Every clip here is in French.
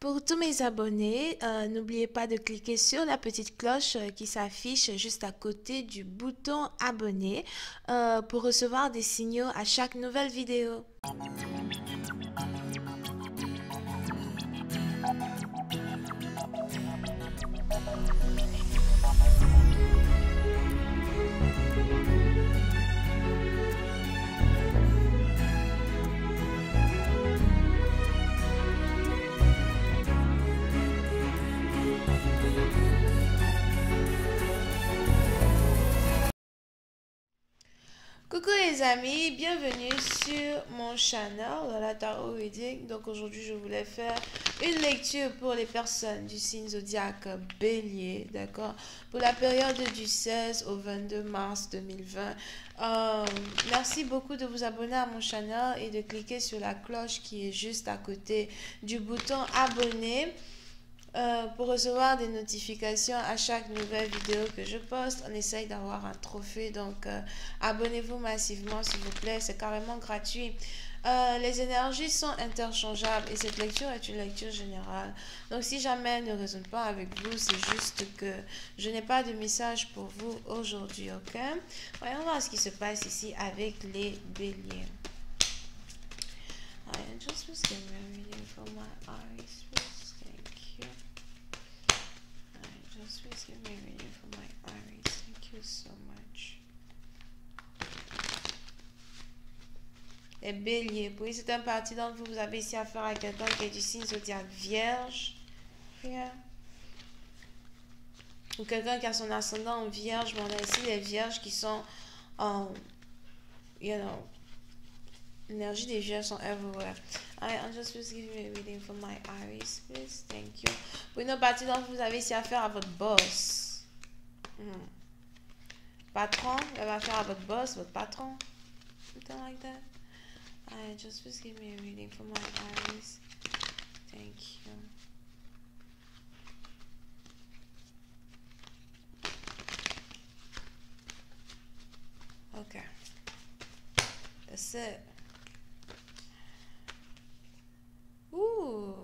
Pour tous mes abonnés, n'oubliez pas de cliquer sur la petite cloche qui s'affiche juste à côté du bouton abonner pour recevoir des signaux à chaque nouvelle vidéo. Coucou les amis, bienvenue sur mon channel dans la Tarot Reading. Donc aujourd'hui je voulais faire une lecture pour les personnes du signe zodiaque Bélier, d'accord, pour la période du 16 au 22 mars 2020. Merci beaucoup de vous abonner à mon channel et de cliquer sur la cloche qui est juste à côté du bouton abonner. Pour recevoir des notifications à chaque nouvelle vidéo que je poste. On essaye d'avoir un trophée, donc abonnez-vous massivement s'il vous plaît, c'est carrément gratuit. Les énergies sont interchangeables et cette lecture est une lecture générale. Donc si jamais elle ne résonne pas avec vous, c'est juste que je n'ai pas de message pour vous aujourd'hui, ok? Voyons voir ce qui se passe ici avec les béliers. I just was getting ready for my eyes. Thank you. Just please give me a reading for my iris. Thank you so much. Les béliers, pour une certaine partie d'entre vous, vous avez ici affaire à quelqu'un qui est du signe zodiaque vierge. Yeah. Ou quelqu'un qui a son ascendant en vierge. Mais on a ici les vierges qui sont en... You know, l'énergie des vierges sont everywhere. I'm just please give me a reading for my iris, please. Thank you. Pour une autre partie d'entre vous, vous avez ici affaire à votre boss. Patron, vous avez affaire à votre boss, votre patron. Something like that. Just please give me a reading for my iris. Thank you. Okay. That's it. Ouh,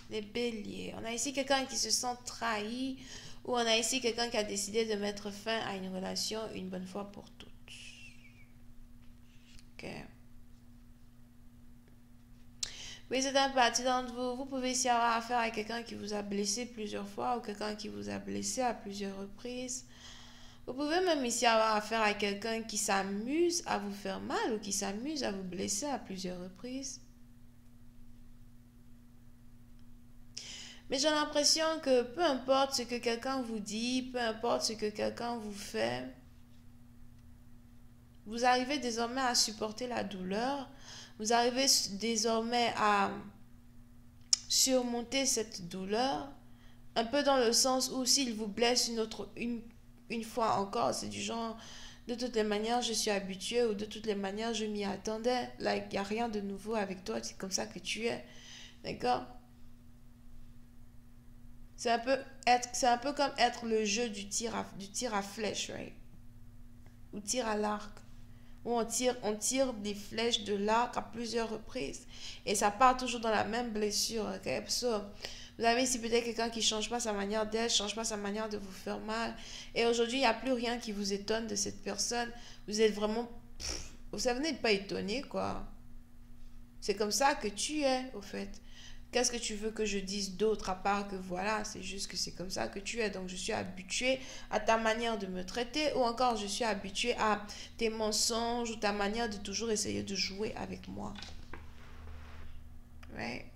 les béliers. On a ici quelqu'un qui se sent trahi ou on a ici quelqu'un qui a décidé de mettre fin à une relation une bonne fois pour toutes. Ok. Oui, c'est un parti d'entre vous. Vous pouvez ici avoir affaire à quelqu'un qui vous a blessé plusieurs fois ou quelqu'un qui vous a blessé à plusieurs reprises. Vous pouvez même ici avoir affaire à quelqu'un qui s'amuse à vous faire mal ou qui s'amuse à vous blesser à plusieurs reprises. Mais j'ai l'impression que peu importe ce que quelqu'un vous dit, peu importe ce que quelqu'un vous fait, vous arrivez désormais à supporter la douleur. Vous arrivez désormais à surmonter cette douleur. Un peu dans le sens où s'il vous blesse une fois encore, c'est du genre, de toutes les manières, je suis habituée ou de toutes les manières, je m'y attendais. Là, il n'y a rien de nouveau avec toi, c'est comme ça que tu es. D'accord? C'est un peu comme être le jeu du tir à flèche, right? Ou tir à l'arc. Où on tire des flèches de l'arc à plusieurs reprises. Et ça part toujours dans la même blessure, ok? So, vous avez ici peut-être quelqu'un qui ne change pas sa manière d'être, change pas sa manière de vous faire mal. Et aujourd'hui, il n'y a plus rien qui vous étonne de cette personne. Vous êtes vraiment... vous n'êtes pas étonné, quoi. C'est comme ça que tu es, au fait. Qu'est-ce que tu veux que je dise d'autre à part que voilà, c'est juste que c'est comme ça que tu es. Donc, je suis habituée à ta manière de me traiter ou encore je suis habituée à tes mensonges ou ta manière de toujours essayer de jouer avec moi. Ouais.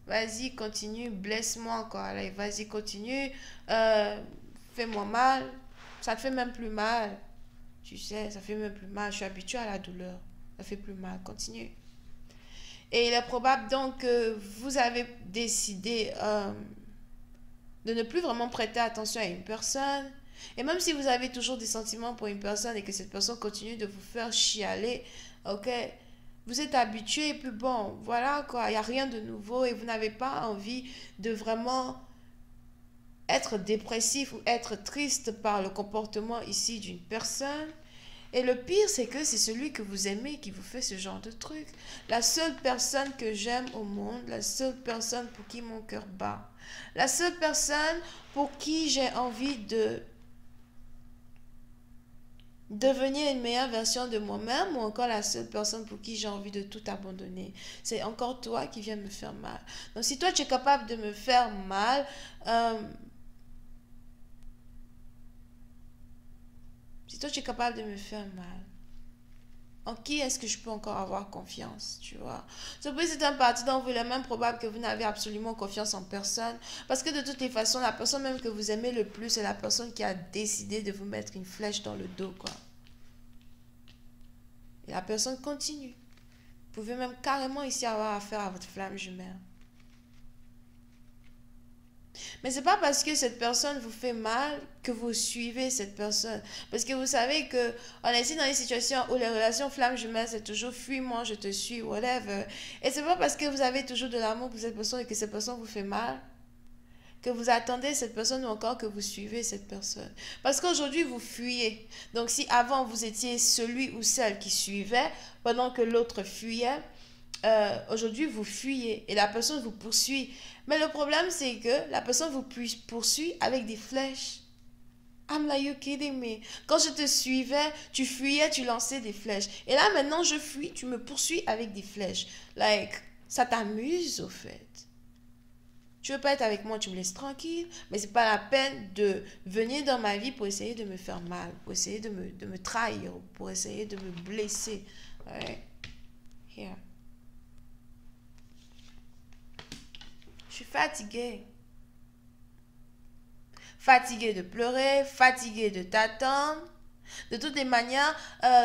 Vas-y, continue, blesse-moi encore. Allez, vas-y, continue. Fais-moi mal. Ça te fait même plus mal. Tu sais, ça fait même plus mal. Je suis habituée à la douleur. Ça fait plus mal. Continue. Et il est probable donc que vous avez décidé de ne plus vraiment prêter attention à une personne. Et même si vous avez toujours des sentiments pour une personne et que cette personne continue de vous faire chialer, ok, vous êtes habitué et puis bon, voilà quoi, il n'y a rien de nouveau et vous n'avez pas envie de vraiment être dépressif ou être triste par le comportement ici d'une personne. Et le pire, c'est que c'est celui que vous aimez qui vous fait ce genre de truc. La seule personne que j'aime au monde, la seule personne pour qui mon cœur bat, la seule personne pour qui j'ai envie de devenir une meilleure version de moi-même, ou encore la seule personne pour qui j'ai envie de tout abandonner. C'est encore toi qui viens me faire mal. Donc si toi tu es capable de me faire mal, si toi tu es capable de me faire mal, en qui est-ce que je peux encore avoir confiance, tu vois? C'est un parti dont vous est même probable que vous n'avez absolument confiance en personne. Parce que de toutes les façons, la personne même que vous aimez le plus, c'est la personne qui a décidé de vous mettre une flèche dans le dos, quoi. Et la personne continue. Vous pouvez même carrément ici avoir affaire à votre flamme jumelle. Mais c'est pas parce que cette personne vous fait mal que vous suivez cette personne. Parce que vous savez que on est ici dans des situations où les relations flammes jumelles, c'est toujours fuis-moi, je te suis, whatever. Et c'est pas parce que vous avez toujours de l'amour pour cette personne et que cette personne vous fait mal que vous attendez cette personne ou encore que vous suivez cette personne. Parce qu'aujourd'hui, vous fuyez. Donc si avant vous étiez celui ou celle qui suivait pendant que l'autre fuyait, aujourd'hui vous fuyez et la personne vous poursuit. Mais le problème c'est que la personne vous poursuit avec des flèches. I'm like, you kidding me? Quand je te suivais, tu fuyais, tu lançais des flèches. Et là maintenant je fuis, tu me poursuis avec des flèches. Like, ça t'amuse au fait. Tu veux pas être avec moi, tu me laisses tranquille, mais c'est pas la peine de venir dans ma vie pour essayer de me faire mal, pour essayer de me trahir, pour essayer de me blesser. Right? Here. Je suis fatiguée. Fatiguée de pleurer, fatiguée de t'attendre. De toutes les manières,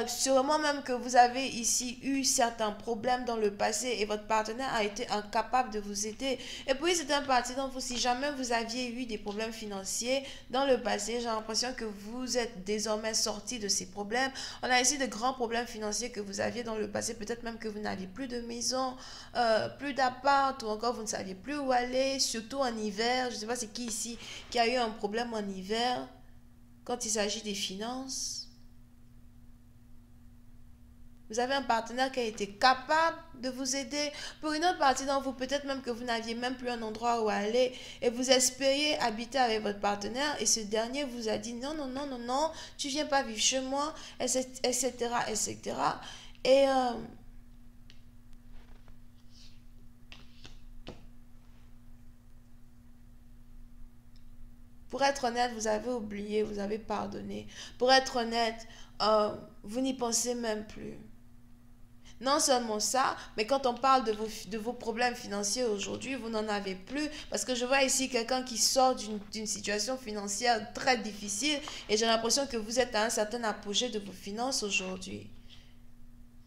sûrement même que vous avez ici eu certains problèmes dans le passé et votre partenaire a été incapable de vous aider. Et puis c'est un parti dont si jamais vous aviez eu des problèmes financiers dans le passé, j'ai l'impression que vous êtes désormais sorti de ces problèmes. On a ici de grands problèmes financiers que vous aviez dans le passé, peut-être même que vous n'aviez plus de maison, plus d'appart ou encore vous ne saviez plus où aller, surtout en hiver. Je ne sais pas c'est qui ici qui a eu un problème en hiver. Quand il s'agit des finances, vous avez un partenaire qui a été capable de vous aider. Pour une autre partie d'entre vous, peut-être même que vous n'aviez même plus un endroit où aller et vous espériez habiter avec votre partenaire et ce dernier vous a dit non, non, non, non, non, tu viens pas vivre chez moi, etc., etc. Et pour être honnête, vous avez oublié, vous avez pardonné. Pour être honnête, vous n'y pensez même plus. Non seulement ça, mais quand on parle de vos problèmes financiers aujourd'hui, vous n'en avez plus. Parce que je vois ici quelqu'un qui sort d'une situation financière très difficile et j'ai l'impression que vous êtes à un certain apogée de vos finances aujourd'hui.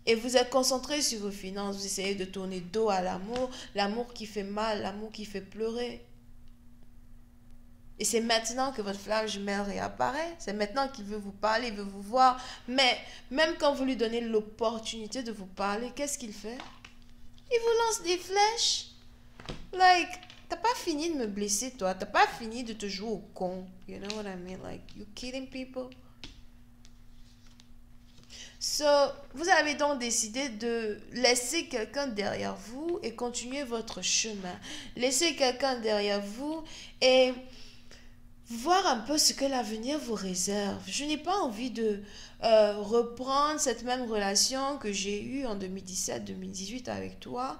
Et vous êtes concentré sur vos finances, vous essayez de tourner dos à l'amour, l'amour qui fait mal, l'amour qui fait pleurer. Et c'est maintenant que votre flamme jumelle réapparaît. C'est maintenant qu'il veut vous parler, il veut vous voir. Mais même quand vous lui donnez l'opportunité de vous parler, qu'est-ce qu'il fait? Il vous lance des flèches. Like, t'as pas fini de me blesser, toi. T'as pas fini de te jouer au con. You know what I mean? Like, you kidding people? So, vous avez donc décidé de laisser quelqu'un derrière vous et continuer votre chemin. Laisser quelqu'un derrière vous et voir un peu ce que l'avenir vous réserve. Je n'ai pas envie de reprendre cette même relation que j'ai eue en 2017-2018 avec toi,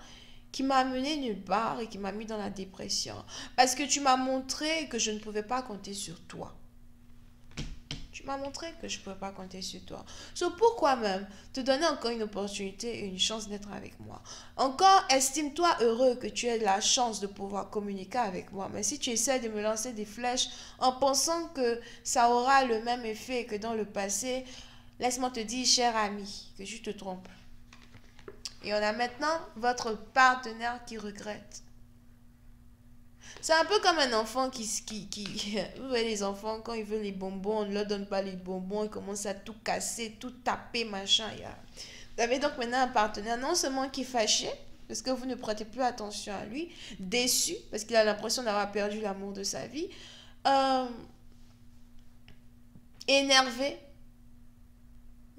qui m'a amené nulle part et qui m'a mis dans la dépression. Parce que tu m'as montré que je ne pouvais pas compter sur toi. Tu m'as montré que je ne pouvais pas compter sur toi. So, pourquoi même te donner encore une opportunité et une chance d'être avec moi? Encore, estime-toi heureux que tu aies la chance de pouvoir communiquer avec moi. Mais si tu essaies de me lancer des flèches en pensant que ça aura le même effet que dans le passé, laisse-moi te dire, cher ami, que je te trompe. Et on a maintenant votre partenaire qui regrette. C'est un peu comme un enfant vous voyez les enfants, quand ils veulent les bonbons, on ne leur donne pas les bonbons, ils commencent à tout casser, tout taper, machin. Vous avez donc maintenant un partenaire non seulement qui est fâché, parce que vous ne prêtez plus attention à lui, déçu, parce qu'il a l'impression d'avoir perdu l'amour de sa vie, énervé,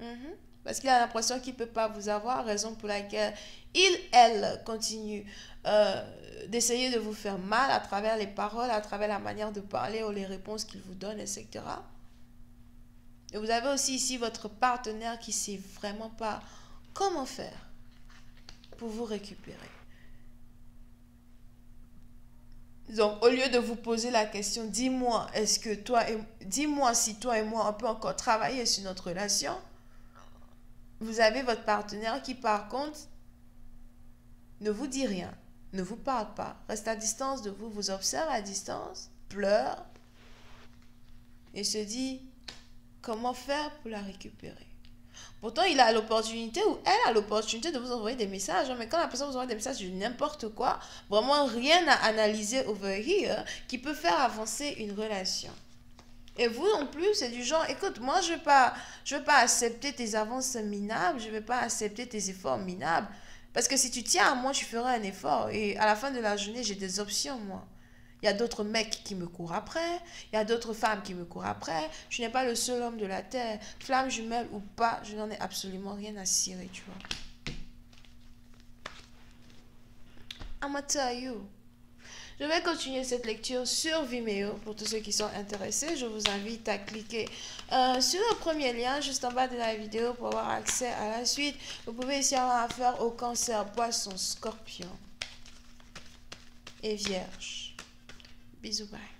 Mhm. Parce qu'il a l'impression qu'il ne peut pas vous avoir, raison pour laquelle elle continue d'essayer de vous faire mal à travers les paroles, à travers la manière de parler ou les réponses qu'il vous donne, etc. Et vous avez aussi ici votre partenaire qui ne sait vraiment pas comment faire pour vous récupérer. Donc, au lieu de vous poser la question, dis-moi, dis-moi si toi et moi, on peut encore travailler sur notre relation, vous avez votre partenaire qui, par contre, ne vous dit rien, ne vous parle pas, reste à distance de vous, vous observe à distance, pleure et se dit comment faire pour la récupérer. Pourtant, il a l'opportunité ou elle a l'opportunité de vous envoyer des messages. Mais quand la personne vous envoie des messages de n'importe quoi, vraiment rien à analyser over here qui peut faire avancer une relation. Et vous non plus, c'est du genre, écoute, moi je veux pas accepter tes avances minables, je ne vais pas accepter tes efforts minables. Parce que si tu tiens à moi, je ferai un effort. Et à la fin de la journée, j'ai des options, moi. Il y a d'autres mecs qui me courent après. Il y a d'autres femmes qui me courent après. Je n'ai pas le seul homme de la terre. Flamme jumelle ou pas, je n'en ai absolument rien à cirer, tu vois. I'ma tell you. Je vais continuer cette lecture sur Vimeo pour tous ceux qui sont intéressés. Je vous invite à cliquer sur le premier lien juste en bas de la vidéo pour avoir accès à la suite. Vous pouvez ici avoir affaire au Cancer, Poisson, Scorpion et Vierge. Bisous, bye.